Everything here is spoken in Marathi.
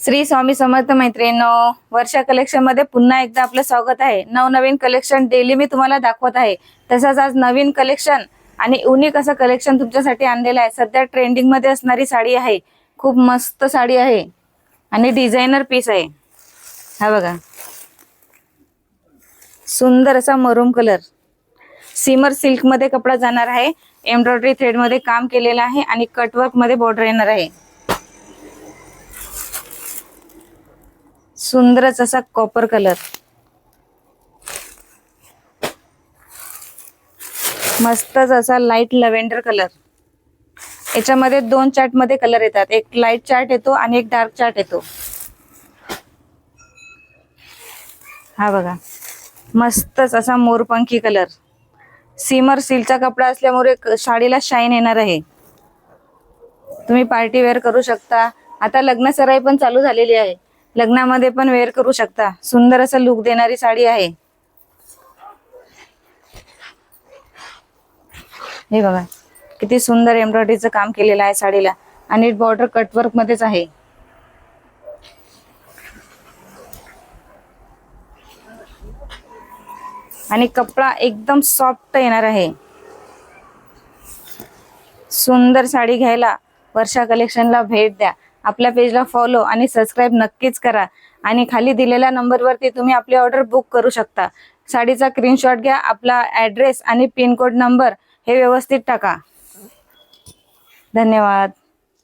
श्री स्वामी समर्थ मैत्रिणींनो, वर्षा कलेक्शन मध्ये पुन्हा एकदा आपलं स्वागत आहे। नवनवीन कलेक्शन डेली मी तुम्हाला दाखवत आहे। तसंच आज नवीन कलेक्शन आणि युनिक असं कलेक्शन तुमच्यासाठी आणलेलं आहे। सध्या ट्रेंडिंग मध्ये असणारी साडी आहे, खूप मस्त साडी आहे आणि डिझायनर पीस आहे। हा बघा, सुंदर असा मरूम कलर, सिमर सिल्क मध्ये कपडा जाणार आहे। एम्ब्रॉयडरी थ्रेड मध्ये काम केलेलं आहे आणि कटवर्क मध्ये बॉर्डर येणार आहे। सुंदरच असा कॉपर कलर, मस्तच असा लाईट लव्हेंडर कलर। याच्यामध्ये दोन चार्ट मध्ये कलर येतात, एक लाईट चार्ट येतो आणि एक डार्क चार्ट येतो। हा बघा, मस्तच असा मोरपंखी कलर। सिमर सिल्कचा कपडा असल्यामुळे साडीला शाईन येणार आहे। तुम्ही पार्टी वेअर करू शकता। आता लग्न सराई पण चालू झालेली आहे, लग्नामध्ये पण वेअर करू शकता। सुंदर असं लुक देणारी साडी आहे। हे बघा, किती सुंदर एम्ब्रॉयडरीचं काम केलेलं आहे साडीला आणि बॉर्डर कटवर्क मध्येच आहे। आणि कपडा एकदम सॉफ्ट येणार आहे। सुंदर साडी घ्यायला वर्षा कलेक्शनला भेट द्या। आपल्या पेजला फॉलो आणि सबस्क्राइब नक्कीच करा आणि खाली दिलेल्या नंबरवरती तुम्ही आपली ऑर्डर बुक करू शकता। साडीचा स्क्रीनशॉट घ्या, आपला ॲड्रेस आणि पिन कोड नंबर हे व्यवस्थित टाका। धन्यवाद।